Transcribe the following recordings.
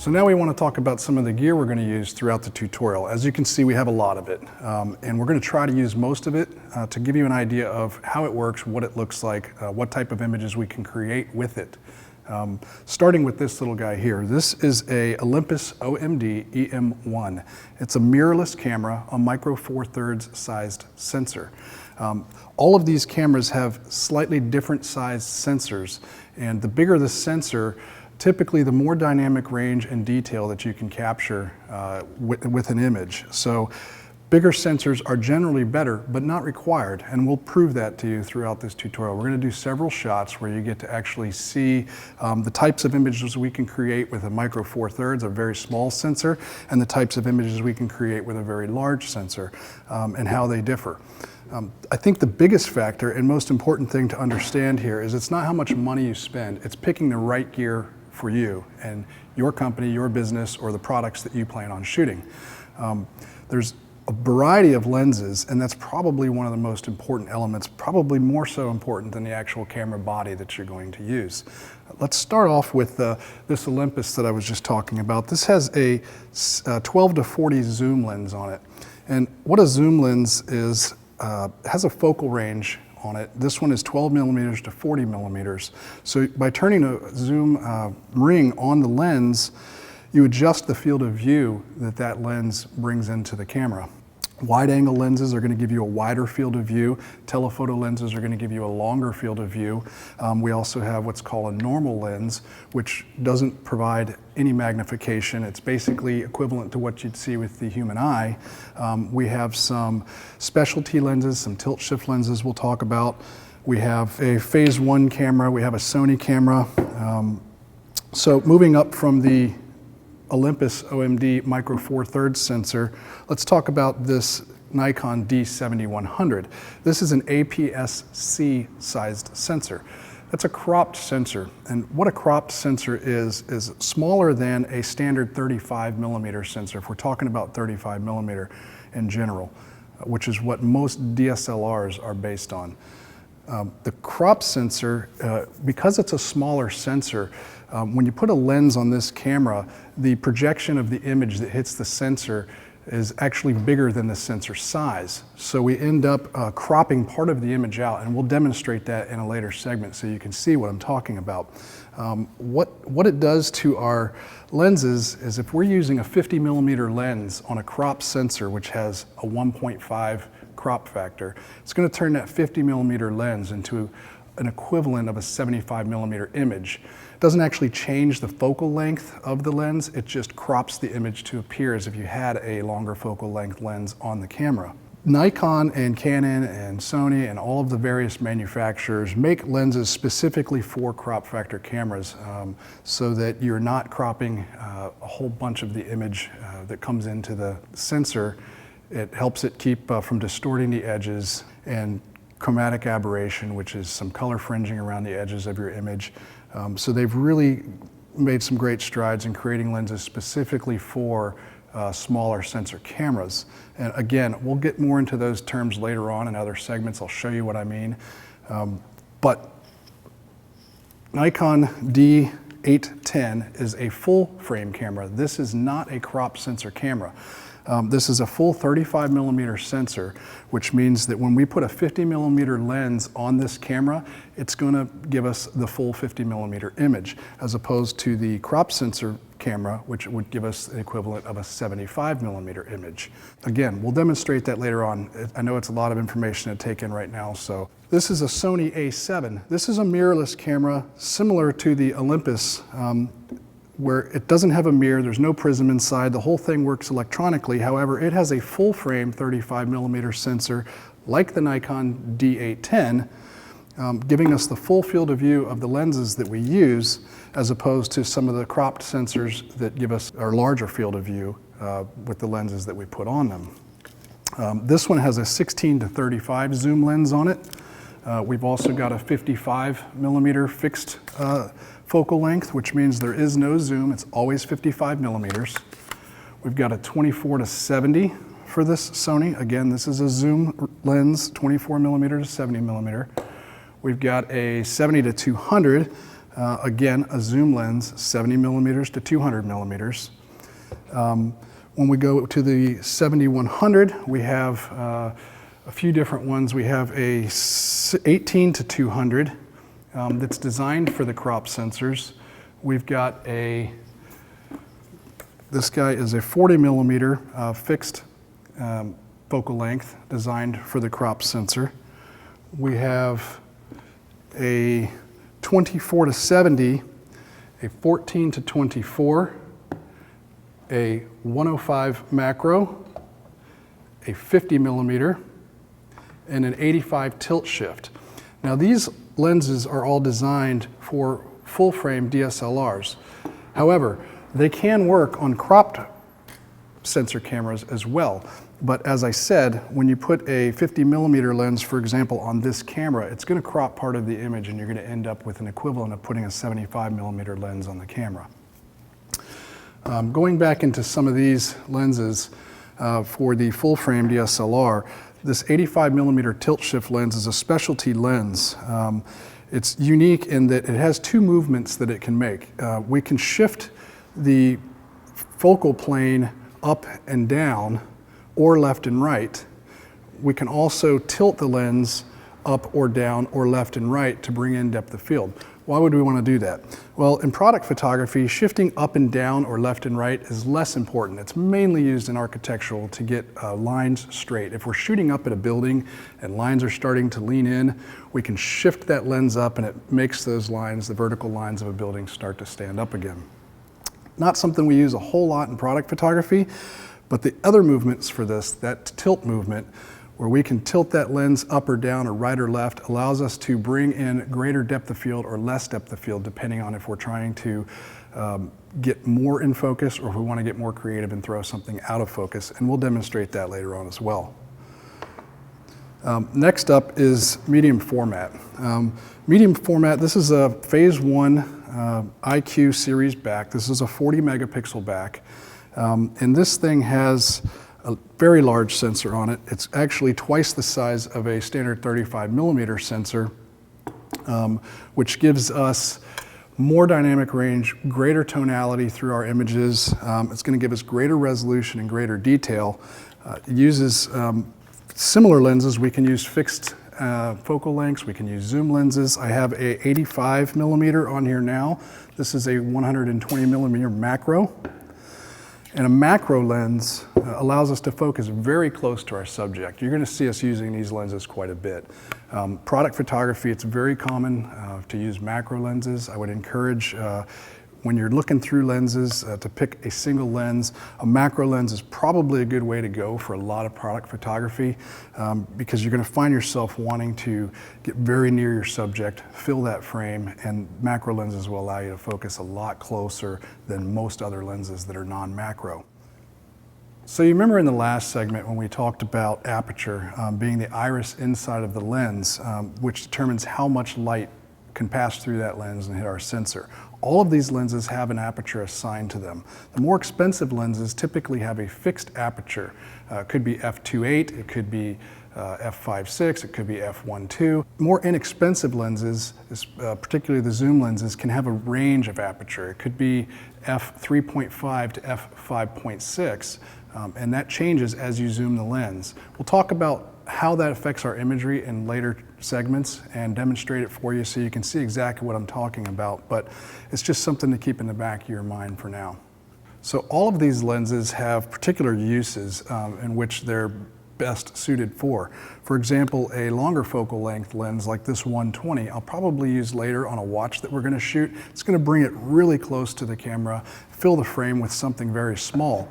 So now we want to talk about some of the gear we're going to use throughout the tutorial. As you can see, we have a lot of it, and we're going to try to use most of it to give you an idea of how it works, what it looks like, what type of images we can create with it. Starting with this little guy here. This is a Olympus OMD EM1. It's a mirrorless camera, a micro 4/3 sized sensor. All of these cameras have slightly different sized sensors, and the bigger the sensor, typically the more dynamic range and detail that you can capture with an image. So bigger sensors are generally better, but not required, and we'll prove that to you throughout this tutorial. We're going to do several shots where you get to actually see the types of images we can create with a micro 4/3, a very small sensor, and the types of images we can create with a very large sensor, and how they differ. I think the biggest factor and most important thing to understand here is it's not how much money you spend, it's picking the right gear for you and your company, your business, or the products that you plan on shooting. There's a variety of lenses, and that's probably one of the most important elements, probably more so important than the actual camera body that you're going to use. Let's start off with this Olympus that I was just talking about. This has a 12 to 40 zoom lens on it. And what a zoom lens is, has a focal range on it. This one is 12 millimeters to 40 millimeters. So by turning a zoom ring on the lens, you adjust the field of view that lens brings into the camera. Wide angle lenses are going to give you a wider field of view. Telephoto lenses are going to give you a longer field of view. We also have what's called a normal lens, which doesn't provide any magnification. It's basically equivalent to what you'd see with the human eye. We have some specialty lenses, some tilt shift lenses we'll talk about. We have a phase 1 camera. We have a Sony camera. So moving up from the Olympus OMD micro 4/3 sensor, let's talk about this Nikon D7100. This is an APS-C sized sensor. That's a cropped sensor, and what a cropped sensor is smaller than a standard 35 millimeter sensor, if we're talking about 35 millimeter in general, which is what most DSLRs are based on. The crop sensor, because it's a smaller sensor, when you put a lens on this camera, the projection of the image that hits the sensor is actually bigger than the sensor size. So we end up cropping part of the image out, and we'll demonstrate that in a later segment so you can see what I'm talking about. What it does to our lenses is if we're using a 50 millimeter lens on a crop sensor, which has a 1.5 crop factor, it's going to turn that 50 millimeter lens into an equivalent of a 75 millimeter image. It doesn't actually change the focal length of the lens, it just crops the image to appear as if you had a longer focal length lens on the camera. Nikon and Canon and Sony and all of the various manufacturers make lenses specifically for crop factor cameras, so that you're not cropping a whole bunch of the image that comes into the sensor. It helps it keep from distorting the edges, and chromatic aberration, which is some color fringing around the edges of your image. So they've really made some great strides in creating lenses specifically for smaller sensor cameras. And again, we'll get more into those terms later on in other segments. I'll show you what I mean. But Nikon D810 is a full frame camera. This is not a crop sensor camera. This is a full 35 millimeter sensor, which means that when we put a 50 millimeter lens on this camera, it's going to give us the full 50 millimeter image, as opposed to the crop sensor camera, which would give us the equivalent of a 75 millimeter image. Again, we'll demonstrate that later on. I know it's a lot of information to take in right now. So this is a Sony A7. This is a mirrorless camera similar to the Olympus, where it doesn't have a mirror, there's no prism inside, the whole thing works electronically. However, it has a full frame 35 millimeter sensor like the Nikon D810, giving us the full field of view of the lenses that we use, as opposed to some of the cropped sensors that give us our larger field of view with the lenses that we put on them. This one has a 16 to 35 zoom lens on it. We've also got a 55 millimeter fixed focal length, which means there is no zoom. It's always 55 millimeters. We've got a 24 to 70 for this Sony. Again, this is a zoom lens, 24 millimeter to 70 millimeter. We've got a 70 to 200. Again, a zoom lens, 70 millimeters to 200 millimeters. When we go to the 7100, we have a few different ones. We have a 18 to 200 that's designed for the crop sensors. We've got this guy is a 40 millimeter fixed focal length designed for the crop sensor. We have a 24 to 70, a 14 to 24, a 105 macro, a 50 millimeter, and an 85 tilt shift. Now these lenses are all designed for full frame DSLRs. However, they can work on cropped sensor cameras as well. But as I said, when you put a 50 millimeter lens, for example, on this camera, it's going to crop part of the image and you're going to end up with an equivalent of putting a 75 millimeter lens on the camera. Going back into some of these lenses for the full frame DSLR, this 85 millimeter tilt shift lens is a specialty lens. It's unique in that it has two movements that it can make. We can shift the focal plane up and down or left and right. We can also tilt the lens up or down or left and right to bring in depth of field. Why would we want to do that? Well, in product photography, shifting up and down or left and right is less important. It's mainly used in architectural to get lines straight. If we're shooting up at a building and lines are starting to lean in, we can shift that lens up and it makes those lines, the vertical lines of a building, start to stand up again. Not something we use a whole lot in product photography, but the other movements for this, that tilt movement, where we can tilt that lens up or down or right or left, allows us to bring in greater depth of field or less depth of field, depending on if we're trying to get more in focus or if we want to get more creative and throw something out of focus. And we'll demonstrate that later on as well. Next up is medium format. Medium format, this is a phase 1 IQ series back. This is a 40 megapixel back. And this thing has a very large sensor on it. It's actually twice the size of a standard 35 millimeter sensor, which gives us more dynamic range, greater tonality through our images. It's going to give us greater resolution and greater detail. It uses similar lenses. We can use fixed focal lengths. We can use zoom lenses. I have a 85 millimeter on here now. This is a 120 millimeter macro. And a macro lens allows us to focus very close to our subject. You're going to see us using these lenses quite a bit. Product photography, it's very common to use macro lenses. I would encourage when you're looking through lenses to pick a single lens. A macro lens is probably a good way to go for a lot of product photography because you're going to find yourself wanting to get very near your subject, fill that frame, and macro lenses will allow you to focus a lot closer than most other lenses that are non-macro. So you remember in the last segment when we talked about aperture being the iris inside of the lens, which determines how much light can pass through that lens and hit our sensor. All of these lenses have an aperture assigned to them. The more expensive lenses typically have a fixed aperture. It could be f2.8, it could be f5.6, it could be f1.2. More inexpensive lenses, particularly the zoom lenses, can have a range of aperture. It could be f3.5 to f5.6, and that changes as you zoom the lens. We'll talk about how that affects our imagery in later segments and demonstrate it for you so you can see exactly what I'm talking about, but it's just something to keep in the back of your mind for now. So all of these lenses have particular uses in which they're best suited for. For example, a longer focal length lens like this 120, I'll probably use later on a watch that we're going to shoot. It's going to bring it really close to the camera, fill the frame with something very small.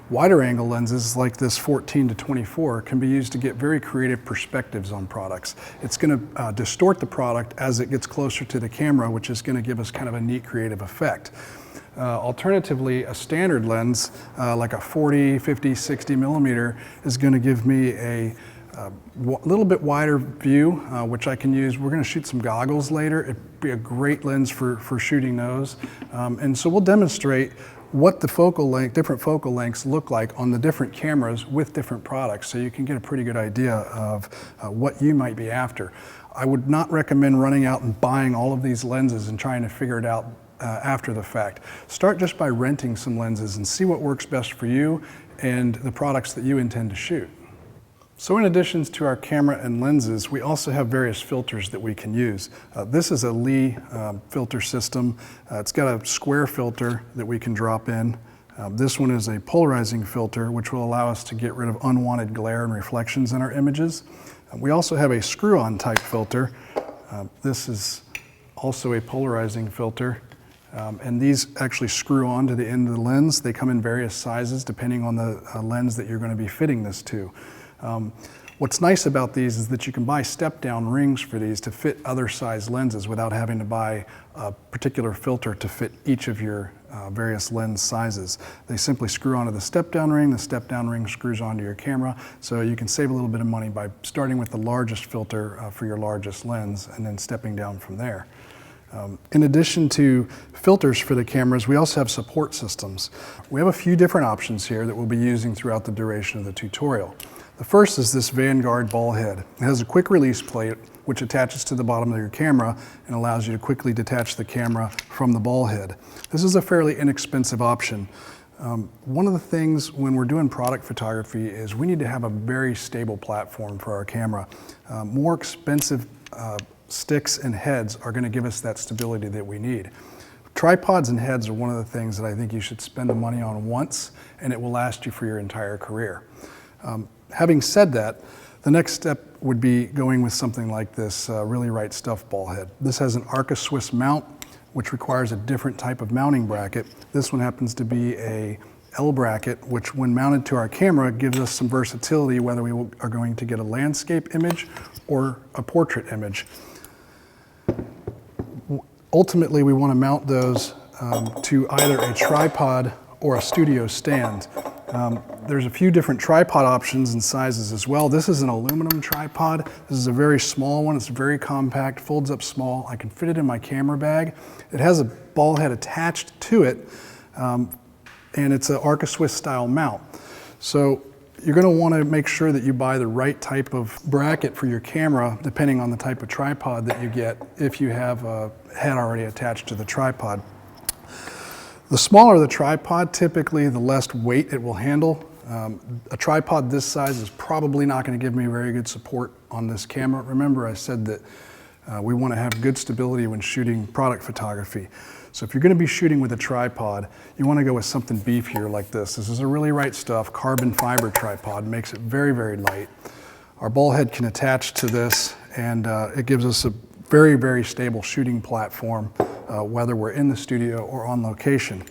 Wider angle lenses like this 14 to 24 can be used to get very creative perspectives on products. It's going to distort the product as it gets closer to the camera, which is going to give us kind of a neat creative effect. Alternatively, a standard lens like a 40, 50, 60 millimeter is going to give me a little bit wider view, which I can use. We're going to shoot some goggles later. It'd be a great lens for shooting those. And so we'll demonstrate what the focal length, different focal lengths look like on the different cameras with different products, so you can get a pretty good idea of what you might be after. I would not recommend running out and buying all of these lenses and trying to figure it out after the fact. Start just by renting some lenses and see what works best for you and the products that you intend to shoot. So in addition to our camera and lenses, we also have various filters that we can use. This is a Lee filter system. It's got a square filter that we can drop in. This one is a polarizing filter, which will allow us to get rid of unwanted glare and reflections in our images. We also have a screw-on type filter. This is also a polarizing filter. And these actually screw on to the end of the lens. They come in various sizes depending on the lens that you're going to be fitting this to. What's nice about these is that you can buy step-down rings for these to fit other size lenses without having to buy a particular filter to fit each of your various lens sizes. They simply screw onto the step-down ring screws onto your camera, so you can save a little bit of money by starting with the largest filter for your largest lens and then stepping down from there. In addition to filters for the cameras, we also have support systems. We have a few different options here that we'll be using throughout the duration of the tutorial. The first is this Vanguard ball head. It has a quick release plate which attaches to the bottom of your camera and allows you to quickly detach the camera from the ball head. This is a fairly inexpensive option. One of the things when we're doing product photography is we need to have a very stable platform for our camera. More expensive sticks and heads are going to give us that stability that we need. Tripods and heads are one of the things that I think you should spend the money on once, and it will last you for your entire career. Having said that, the next step would be going with something like this Really Right Stuff ball head. This has an Arca Swiss mount, which requires a different type of mounting bracket. This one happens to be a L bracket, which when mounted to our camera gives us some versatility whether we are going to get a landscape image or a portrait image. Ultimately, we want to mount those to either a tripod or a studio stand. There's a few different tripod options and sizes as well. This is an aluminum tripod. This is a very small one. It's very compact, folds up small. I can fit it in my camera bag. It has a ball head attached to it, and it's an Arca Swiss style mount. So you're going to want to make sure that you buy the right type of bracket for your camera, depending on the type of tripod that you get, if you have a head already attached to the tripod. The smaller the tripod, typically the less weight it will handle. A tripod this size is probably not going to give me very good support on this camera. Remember, I said that we want to have good stability when shooting product photography. So if you're going to be shooting with a tripod, you want to go with something beefier like this. This is a Really Right Stuff carbon fiber tripod. Makes it very, very light. Our ball head can attach to this, and it gives us a very, very stable shooting platform, whether we're in the studio or on location.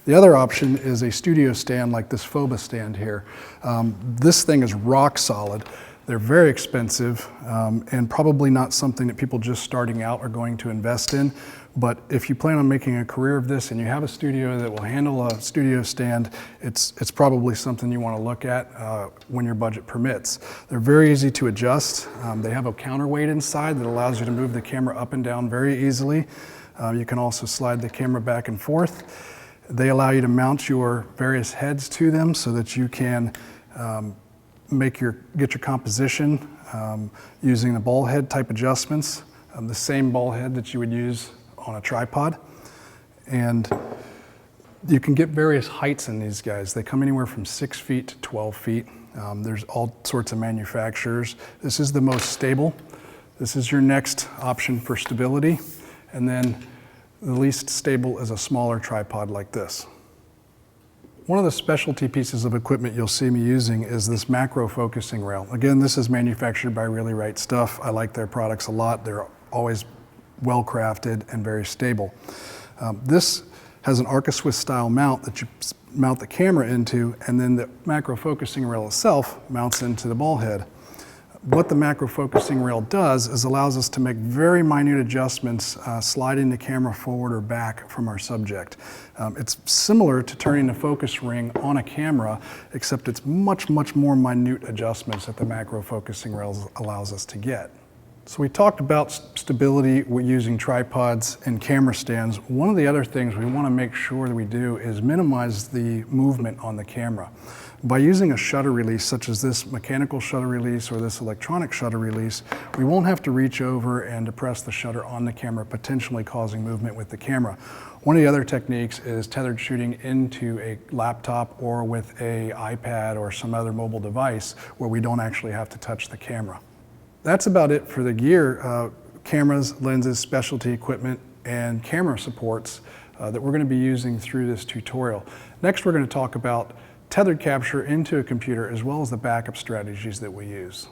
The other option is a studio stand like this Foba stand here. This thing is rock solid. They're very expensive and probably not something that people just starting out are going to invest in. But if you plan on making a career of this and you have a studio that will handle a studio stand, it's probably something you want to look at when your budget permits. They're very easy to adjust. They have a counterweight inside that allows you to move the camera up and down very easily. You can also slide the camera back and forth. They allow you to mount your various heads to them so that you can get your composition using the ball head type adjustments, the same ball head that you would use on a tripod. And you can get various heights in these guys. They come anywhere from 6 feet to 12 feet. There's all sorts of manufacturers. This is the most stable. This is your next option for stability. And then the least stable is a smaller tripod like this. One of the specialty pieces of equipment you'll see me using is this macro focusing rail. Again, this is manufactured by Really Right Stuff. I like their products a lot. They're always well crafted and very stable. This has an Arca Swiss style mount that you mount the camera into, and then the macro focusing rail itself mounts into the ball head. What the macro focusing rail does is allows us to make very minute adjustments, sliding the camera forward or back from our subject. It's similar to turning the focus ring on a camera, except it's much, much more minute adjustments that the macro focusing rail allows us to get. So we talked about stability using tripods and camera stands. One of the other things we want to make sure that we do is minimize the movement on the camera. By using a shutter release such as this mechanical shutter release or this electronic shutter release, we won't have to reach over and depress the shutter on the camera, potentially causing movement with the camera. One of the other techniques is tethered shooting into a laptop or with a iPad or some other mobile device where we don't actually have to touch the camera. That's about it for the gear. Cameras, lenses, specialty equipment, and camera supports that we're going to be using through this tutorial. Next, we're going to talk about tethered capture into a computer as well as the backup strategies that we use.